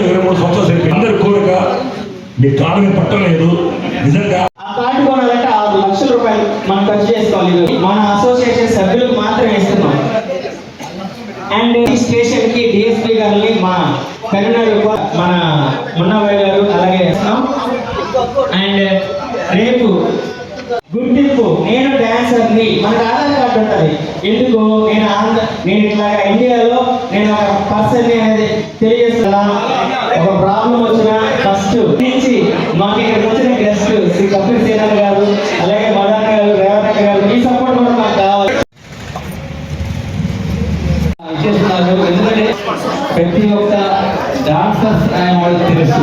23 సంవత్సరాలు సరిపోయి అందరి కోరిక మీ కాలం పట్టలేదు. నిజంగా ఆ కార్డు కొనాలంటే 6 లక్షల రూపాయలు మనం ఖర్చు చేసుకోవాలి. మన అసోసియేషన్ సభ్యులకు మాత్రమే ఇస్తున్నాం. అండ్ ఈ స్టేషన్ కి డిఎస్పీ గారిని మా కరీంనగర్ మన మున్నాబాయ్ గారు అలాగే ఇస్తున్నాం. అండ్ రేపు గుర్తింపు నేను డాన్సర్ని మనకు ఆధార్ కార్డు ఉంటుంది. ఎందుకు నేను ఇట్లా ఇండియాలో నేను ఒక పర్సన్ అనేది తెలియజేస్తున్నా. ఒక ప్రాబ్లం వచ్చినా ఫస్ట్ నుంచి మాకు ఇక్కడ వచ్చిన గెస్ట్ శ్రీ కపిల్ సేనర్ గారు అలాగే మదన్ గారు రేవంత్ గారు ఈ సపోర్ట్ కూడా మాకు కావాలి. ఎందుకంటే ప్రతి ఒక్క డాన్సర్స్ వాళ్ళకి తెలుసు.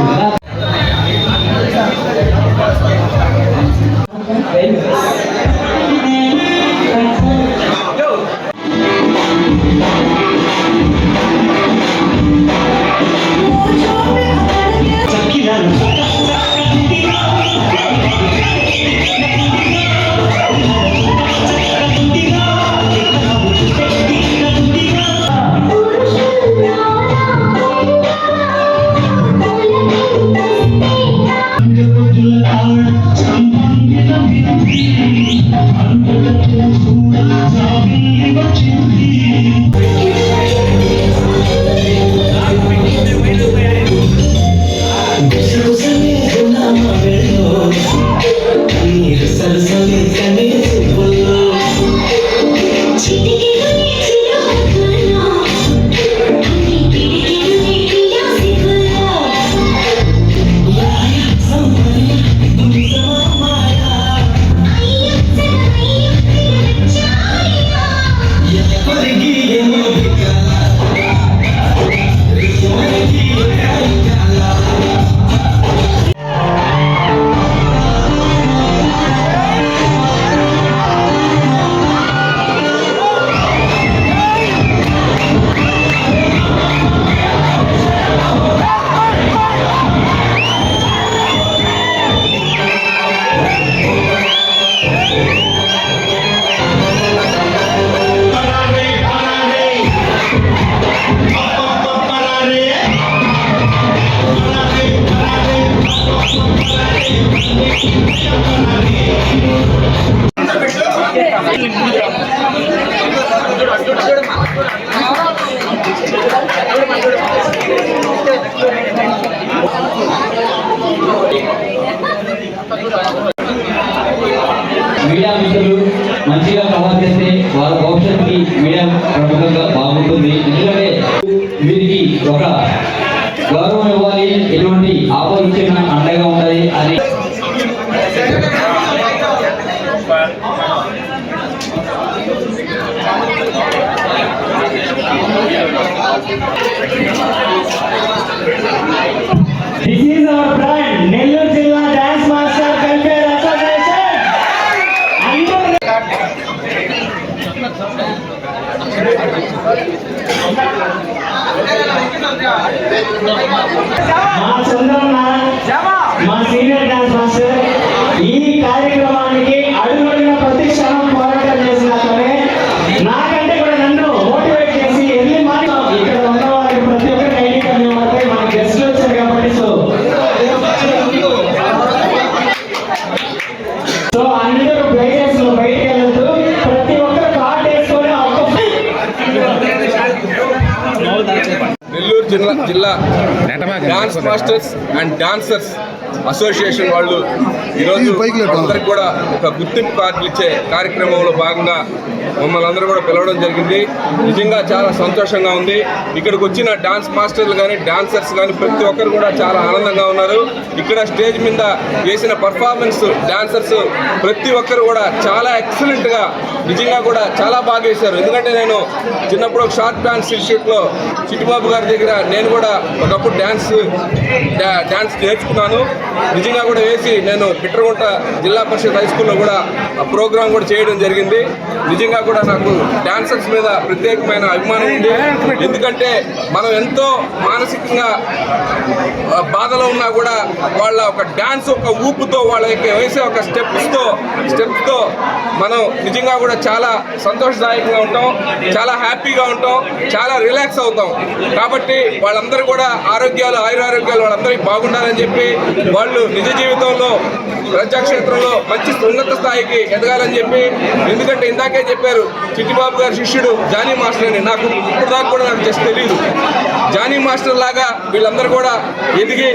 మీడియా మిత్రులు మంచిగా కవర్ చేస్తే వారి భవిష్యత్తుకి మీడియా ప్రముఖంగా బాగుంటుంది. ఎందుకంటే వీరికి ఒక గౌరవం ఇవ్వాలి, ఎటువంటి ఆపదొచ్చినా అండగా ఉండాలి అని This is our brand, Nellore Jilla Dance Master Welfare Association. మా సీనియర్ డాన్స్ మాస్టర్ ఈ కార్యక్రమానికి అడుగుడుగున ప్రతి క్షణం పోరాటం చేసినాకనే నాకంటే కూడా నన్ను మోటివేట్ చేసి ఎర్లీ మార్నింగ్ ఇక్కడ ఉన్న వారికి ప్రతి ఒక్కరికి ఐడి కార్డు ఇవ్వబడతాయి. మన గెస్ట్లు వచ్చారు కాబట్టి సో అందరూ ప్లేయర్స్ బయటికి వెళ్ళొద్దు. ప్రతి ఒక్కరు కార్డు వేసుకొని నెల్లూరు జిల్లా dance masters and dancers association వాళ్ళు ఈరోజు అందరికి కూడా ఒక గుర్తింపు కార్డులు ఇచ్చే కార్యక్రమంలో భాగంగా మమ్మల్ని అందరూ కూడా పిలవడం జరిగింది. నిజంగా చాలా సంతోషంగా ఉంది. ఇక్కడికి వచ్చిన డాన్స్ మాస్టర్లు కానీ డాన్సర్స్ కానీ ప్రతి ఒక్కరు కూడా చాలా ఆనందంగా ఉన్నారు. ఇక్కడ స్టేజ్ మీద చేసిన పర్ఫార్మెన్స్ డాన్సర్స్ ప్రతి ఒక్కరు కూడా చాలా ఎక్సలెంట్గా నిజంగా కూడా చాలా బాగా చేశారు. ఎందుకంటే నేను చిన్నప్పుడు ఒక షార్ట్ డాన్స్ ఇన్స్టిట్యూట్లో చిట్టిబాబు గారి దగ్గర నేను కూడా ఒకప్పుడు డాన్స్ నేర్చుకున్నాను. నిజంగా కూడా వేసి నేను పిట్రగుంట జిల్లా పరిషత్ హై స్కూల్లో కూడా ఆ ప్రోగ్రాం కూడా చేయడం జరిగింది. నిజంగా కూడా నాకు డాన్సర్స్ మీద ప్రత్యేకమైన అభిమానం ఉంది. ఎందుకంటే మనం ఎంతో మానసికంగా బాధలో ఉన్నా కూడా వాళ్ళ ఒక డాన్స్ ఒక ఊపుతో వాళ్ళ యొక్క వేసే ఒక స్టెప్స్తో మనం నిజంగా కూడా చాలా సంతోషదాయకంగా ఉంటాం, చాలా హ్యాపీగా ఉంటాం, చాలా రిలాక్స్ అవుతాం. కాబట్టి వాళ్ళందరూ కూడా ఆయురారోగ్యాలు వాళ్ళందరికీ బాగుండాలని చెప్పి వాళ్ళు నిజ జీవితంలో ప్రజాక్షేత్రంలో మంచి ఉన్నత స్థాయికి ఎదగాలని చెప్పి, ఎందుకంటే ఇందాకే చెప్పారు చిట్టిబాబు గారి శిష్యుడు జానీ మాస్టర్ అని, నాకు ఇప్పుడు దాకా కూడా నాకు జస్ట్ తెలియదు. జానీ మాస్టర్ లాగా వీళ్ళందరూ కూడా ఎదిగి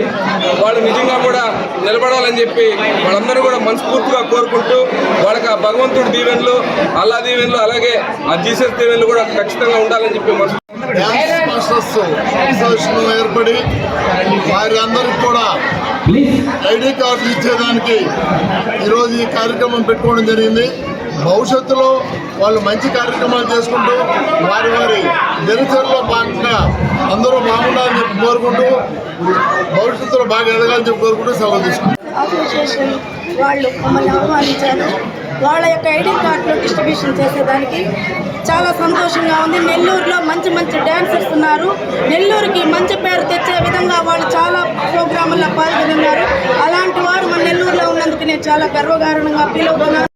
వాళ్ళు నిజంగా కూడా నిలబడాలని చెప్పి వాళ్ళందరూ కూడా మనస్ఫూర్తిగా కోరుకుంటూ వాళ్ళకి ఆ భగవంతుడి దీవెనలు, అల్లా దీవెనలు, అలాగే ఆ జీసస్ దీవెనలు కూడా ఖచ్చితంగా ఉండాలని చెప్పి డ్యాన్స్ మాస్టర్స్ అసోసియేషన్ ఏర్పడి వారి అందరికి కూడా ఐడి కార్డులు ఇచ్చేదానికి ఈరోజు ఈ కార్యక్రమం పెట్టుకోవడం జరిగింది. భవిష్యత్తులో వాళ్ళు మంచి కార్యక్రమాలు చేసుకుంటూ వారి దినచర్యలో భాగంగా అందరూ బాగుండాలని చెప్పి కోరుకుంటూ భవిష్యత్తులో బాగా ఎదగాలని చెప్పి కోరుకుంటూ సెలవు తీసుకుంటాం. అసోసియేషన్ వాళ్ళు మమ్మల్ని ఆహ్వానించారు. వాళ్ళ యొక్క ఐడి కార్డులు డిస్ట్రిబ్యూషన్ చేసేదానికి చాలా సంతోషంగా ఉంది. నెల్లూరులో మంచి డ్యాన్సర్స్ ఉన్నారు. నెల్లూరుకి మంచి పేరు తెచ్చే విధంగా వాళ్ళు చాలా ప్రోగ్రాముల్లో పాల్గొన్నారు. అలాంటి వారు మన నెల్లూరులో ఉన్నందుకు నేను చాలా గర్వకారణంగా ఫీల్ అవుతున్నాను.